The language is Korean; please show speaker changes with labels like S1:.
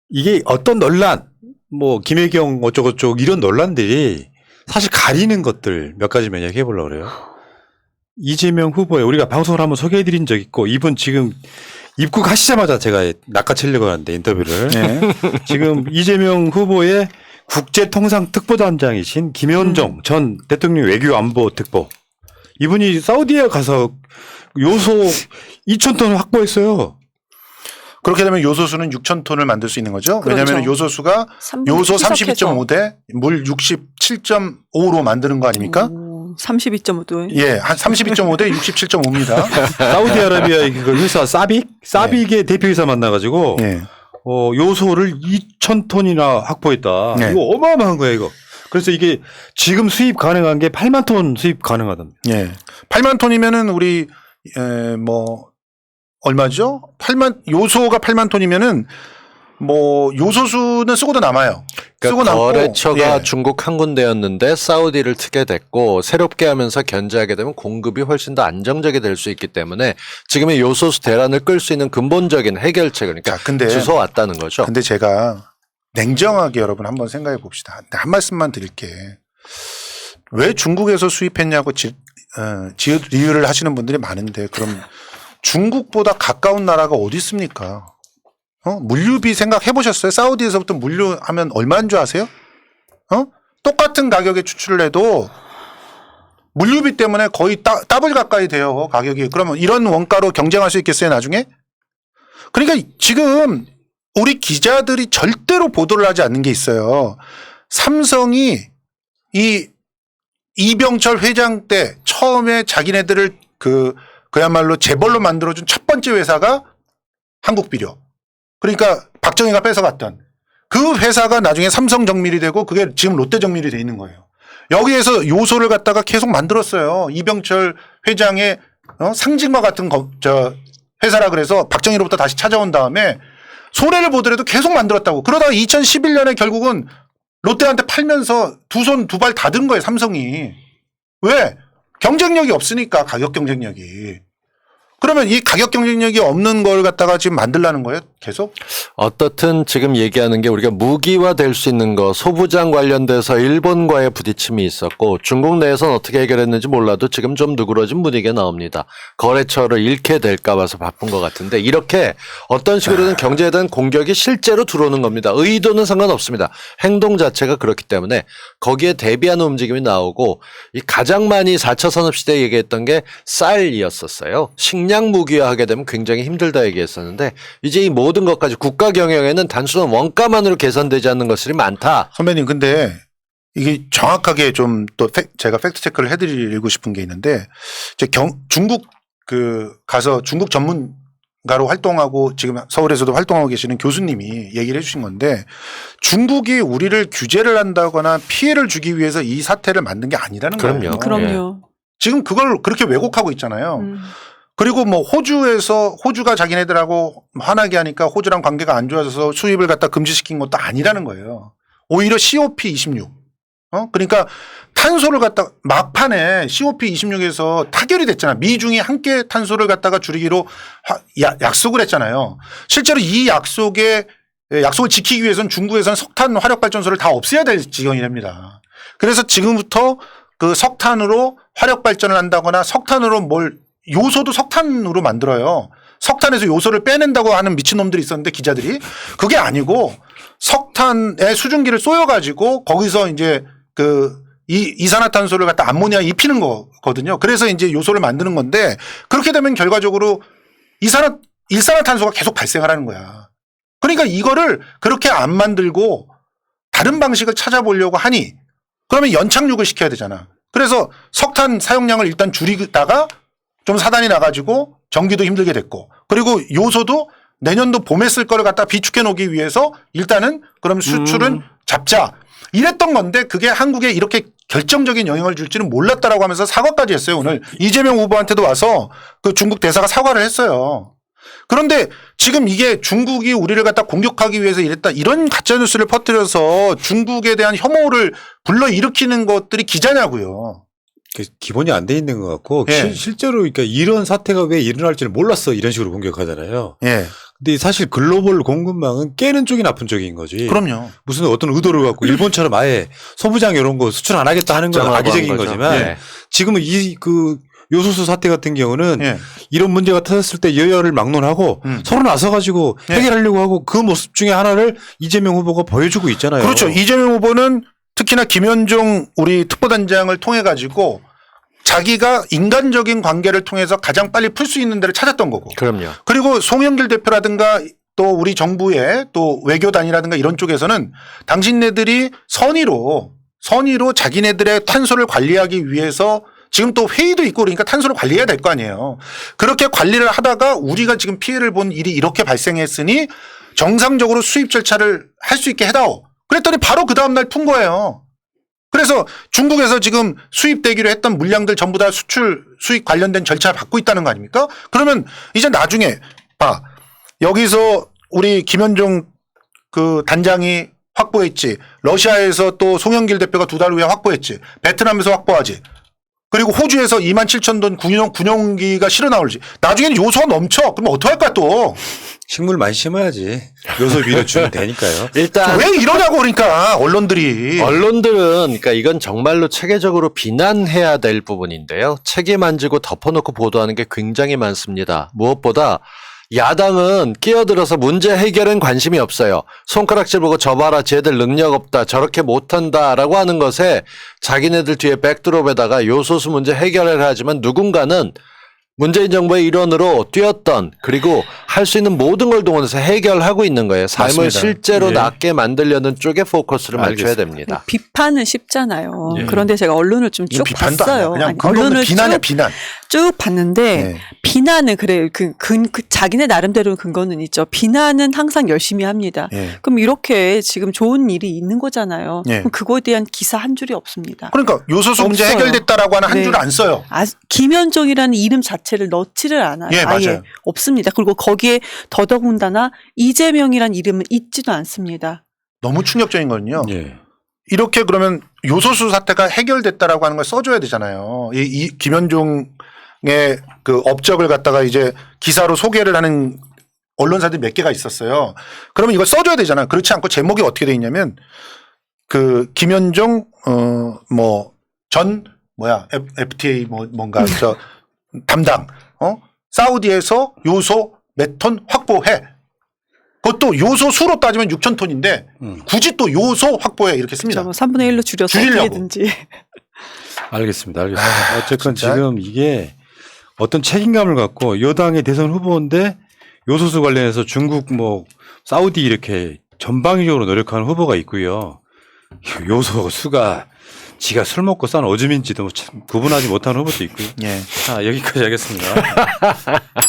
S1: 이게 어떤 논란, 뭐 김혜경 어쩌고저쩌고 이런 논란들이 사실 가리는 것들 몇 가지만 얘기해 보려고 그래요. 이재명 후보에 우리가 방송을 한번 소개해 드린 적 있고 이분 지금 입국하시자마자 제가 낚아채려고 하는데 인터뷰를. 네. 지금 이재명 후보의 국제통상특보단장이신 김현정 전 대통령 외교안보특보. 이분이 사우디에 가서 요소 2,000톤을 확보했어요.
S2: 그렇게 되면 요소수는 6,000톤을 만들 수 있는 거죠.
S3: 그렇죠.
S2: 왜냐하면 요소수가 요소 32.5대 물 67.5로 만드는 거 아닙니까?
S3: 32.5도.
S2: 예, 한 32.5대 67.5입니다.
S1: 사우디아라비아의 그 회사 사빅의 네. 대표이사 만나가지고
S2: 예.
S1: 요소를 2,000톤이나 확보했다.
S2: 네.
S1: 이거 어마어마한 거예요, 이거. 그래서 이게 지금 수입 가능한 게 8만 톤 수입 가능하답니다.
S2: 예. 8만 톤이면은 우리 뭐 얼마죠? 요소가 8만 톤이면은 뭐 요소수는 쓰고도 남아요.
S4: 그러니까
S2: 쓰고
S4: 거래처가
S2: 남고, 예.
S4: 중국 한 군데였는데 사우디를 트게 됐고 새롭게 하면서 견제하게 되면 공급이 훨씬 더 안정적이 될 수 있기 때문에 지금의 요소수 대란을 끌 수 있는 근본적인 해결책 그러니까 주워 왔다는 거죠.
S2: 근데 제가 냉정하게 여러분 한번 생각해 봅시다. 한 말씀만 드릴게. 왜 중국에서 수입했냐고 지의를 하시는 분들이 많은데 그럼 중국보다 가까운 나라가 어디 있습니까? 물류비 생각해 보셨어요? 사우디에서부터 물류하면 얼마인 줄 아세요? 똑같은 가격에 추출을 해도 물류비 때문에 거의 더블 가까이 돼요, 가격이. 그러면 이런 원가로 경쟁할 수 있겠어요, 나중에? 그러니까 지금 우리 기자들이 절대로 보도를 하지 않는 게 있어요. 삼성이 이 이병철 회장 때 처음에 자기네들을 그야말로 재벌로 만들어준 첫 번째 회사가 한국비료. 그러니까 박정희가 뺏어갔던 그 회사가 나중에 삼성정밀이 되고 그게 지금 롯데정밀이 돼 있는 거예요. 여기에서 요소를 갖다가 계속 만들었어요. 이병철 회장의 상징과 같은 회사라 그래서 박정희로부터 다시 찾아온 다음에 손해를 보더라도 계속 만들었다고. 그러다가 2011년에 결국은 롯데한테 팔면서 두 손 두 발 다 든 거예요, 삼성이. 왜? 경쟁력이 없으니까, 가격 경쟁력이. 그러면 이 가격 경쟁력이 없는 걸 갖다가 지금 만들라는 거예요? 계속?
S4: 어떻든 지금 얘기하는 게 우리가 무기화 될 수 있는 거 소부장 관련돼서 일본과의 부딪힘이 있었고 중국 내에서는 어떻게 해결했는지 몰라도 지금 좀 누그러진 분위기가 나옵니다. 거래처를 잃게 될까 봐서 바쁜 것 같은데 이렇게 어떤 식으로든 경제에 대한 공격이 실제로 들어오는 겁니다. 의도는 상관없습니다. 행동 자체가 그렇기 때문에 거기에 대비하는 움직임이 나오고 이 가장 많이 4차 산업시대에 얘기했던 게 쌀이었었어요. 식량 무기화하게 되면 굉장히 힘들다 얘기했었는데 이제 이 모든 것까지 국가 경영에는 단순한 원가만으로 계산되지 않는 것들이 많다.
S2: 선배님 근데 이게 정확하게 좀 또 제가 팩트 체크를 해드리고 싶은 게 있는데 중국 가서 중국 전문가로 활동하고 지금 서울에서도 활동하고 계시는 교수님이 얘기를 해주신 건데 중국이 우리를 규제를 한다거나 피해를 주기 위해서 이 사태를 만든 게 아니라는 거예요.
S3: 그럼요.
S2: 지금 그걸 그렇게 왜곡하고 있잖아요. 그리고 뭐 호주가 자기네들하고 화나게 하니까 호주랑 관계가 안 좋아져서 수입을 갖다 금지시킨 것도 아니라는 거예요. 오히려 COP26. 그러니까 탄소를 갖다 막판에 COP26에서 타결이 됐잖아. 미중이 함께 탄소를 갖다가 줄이기로 약속을 했잖아요. 실제로 이 약속을 지키기 위해서는 중국에서는 석탄 화력발전소를 다 없애야 될 지경이랍니다. 그래서 지금부터 그 석탄으로 화력발전을 한다거나 석탄으로 요소도 석탄으로 만들어요. 석탄에서 요소를 빼낸다고 하는 미친놈들이 있었는데 기자들이 그게 아니고 석탄의 수증기를 쏘여가지고 거기서 이제 이산화탄소를 갖다 암모니아에 입히는 거거든요. 그래서 이제 요소를 만드는 건데 그렇게 되면 결과적으로 일산화탄소가 계속 발생하라는 거야. 그러니까 이거를 그렇게 안 만들고 다른 방식을 찾아보려고 하니 그러면 연착륙을 시켜야 되잖아. 그래서 석탄 사용량을 일단 줄이다가 좀 사단이 나가지고 전기도 힘들게 됐고 그리고 요소도 내년도 봄에 쓸 거를 갖다 비축해 놓기 위해서 일단은 그럼 수출은 잡자 이랬던 건데 그게 한국에 이렇게 결정적인 영향을 줄지는 몰랐다라고 하면서 사과까지 했어요. 오늘 이재명 후보한테도 와서 그 중국 대사가 사과를 했어요. 그런데 지금 이게 중국이 우리를 갖다 공격하기 위해서 이랬다 이런 가짜뉴스를 퍼뜨려서 중국에 대한 혐오를 불러일으키는 것들이 기자냐고요.
S1: 기본이 안 돼 있는 것 같고
S2: 예.
S1: 실제로 그러니까 이런 사태가 왜 일어날지를 몰랐어 이런 식으로 공격하잖아요.
S2: 예.
S1: 근데 사실 글로벌 공급망은 깨는 쪽이 나쁜 쪽인 거지.
S2: 그럼요.
S1: 무슨 어떤 의도를 갖고 일본처럼 아예 소부장 이런 거 수출 안 하겠다 하는 건
S4: 정하고
S1: 악의적인
S4: 한 거죠.
S1: 거지만
S4: 예.
S1: 지금은 이 그 요소수 사태 같은 경우는
S2: 예.
S1: 이런 문제가 터졌을 때 여야를 막론하고 서로 나서가지고
S2: 예.
S1: 해결하려고 하고 그 모습 중에 하나를 이재명 후보가 보여주고 있잖아요.
S2: 그렇죠. 이재명 후보는 특히나 김현종 우리 특보단장을 통해 가지고 자기가 인간적인 관계를 통해서 가장 빨리 풀 수 있는 데를 찾았던 거고.
S4: 그럼요.
S2: 그리고 송영길 대표라든가 또 우리 정부의 또 외교단이라든가 이런 쪽에서는 당신네들이 선의로 자기네들의 탄소를 관리하기 위해서 지금 또 회의도 있고 그러니까 탄소를 관리해야 될 거 아니에요. 그렇게 관리를 하다가 우리가 지금 피해를 본 일이 이렇게 발생했으니 정상적으로 수입 절차를 할 수 있게 해다오. 그랬더니 바로 그 다음날 푼 거예요. 그래서 중국에서 지금 수입되기로 했던 물량들 전부 다 수입 관련된 절차를 받고 있다는 거 아닙니까? 그러면 이제 나중에 봐. 여기서 우리 김현종 그 단장이 확보했지. 러시아에서 또 송영길 대표가 2달 후에 확보했지. 베트남에서 확보하지. 그리고 호주에서 27,000톤 군용기가 실어 나올지. 나중에는 요소가 넘쳐. 그럼 어떡할 거야 또.
S1: 식물 많이 심어야지. 요소 비료 주면 되니까요.
S4: 일단
S2: 왜 이러냐고 그러니까 언론들이.
S4: 언론들은 그러니까 이건 정말로 체계적으로 비난해야 될 부분인데요. 책임 안 지고 덮어놓고 보도하는 게 굉장히 많습니다. 무엇보다 야당은 끼어들어서 문제 해결엔 관심이 없어요. 손가락질 보고 저 봐라 쟤들 능력 없다 저렇게 못한다라고 하는 것에 자기네들 뒤에 백드롭에다가 요소수 문제 해결을 하지만 누군가는 문재인 정부의 일원으로 뛰었던 그리고 할 수 있는 모든 걸 동원해서 해결하고 있는 거예요. 삶을
S2: 맞습니다.
S4: 실제로
S1: 예.
S4: 낫게 만들려는 쪽에 포커스를 맞춰야
S1: 알겠습니다.
S4: 됩니다.
S3: 비판은 쉽잖아요.
S1: 예.
S3: 그런데 제가 언론을 좀 쭉
S2: 비판도 아니야.
S3: 봤어요.
S2: 그냥
S3: 아니,
S2: 근거 없는
S3: 언론을
S2: 비난이야 비난.
S3: 쭉 봤는데
S2: 네.
S3: 비난은 그래요. 그 자기네 나름대로 근거는 있죠. 비난은 항상 열심히 합니다.
S2: 예.
S3: 그럼 이렇게 지금 좋은 일이 있는 거잖아요.
S2: 예.
S3: 그럼 그거에 대한 기사 한 줄이 없습니다.
S2: 그러니까 요소수 문제
S3: 없어요.
S2: 해결됐다라고 하는 한
S3: 네.
S2: 줄 안 써요.
S3: 김현종이라는 이름 자체를 넣지를 않아요.
S2: 예,
S3: 아예
S2: 맞아요.
S3: 없습니다. 그리고 거기에 더더군다나 이재명이라는 이름은 있지도 않습니다.
S2: 너무 충격적인 거는요.
S1: 예.
S2: 이렇게 그러면 요소수 사태가 해결됐다라고 하는 걸 써줘야 되잖아요. 이 김현종의 그 업적을 갖다가 이제 기사로 소개를 하는 언론사들이 몇 개가 있었어요. 그러면 이걸 써줘야 되잖아. 그렇지 않고 제목이 어떻게 돼 있냐면 그 김현종 FTA 뭔가 저 담당 사우디에서 요소 몇 톤 확보해. 그것도 요소 수로 따지면 6,000톤인데 굳이 또 요소 확보해 이렇게 씁니다.
S3: 뭐 3분의 1로 줄여서
S2: 줄이려고.
S3: 어떻게든지.
S1: 알겠습니다.
S2: 아,
S1: 어쨌건
S2: 진짜?
S1: 지금 이게 어떤 책임감을 갖고 여당의 대선 후보인데 요소수 관련해서 중국 뭐 사우디 이렇게 전방위적으로 노력하는 후보가 있고요. 요소 수가 지가 술 먹고 싼 오줌인지도 참 구분하지 못하는 후보도 있고요.
S2: 예.
S1: 자, 여기까지 하겠습니다.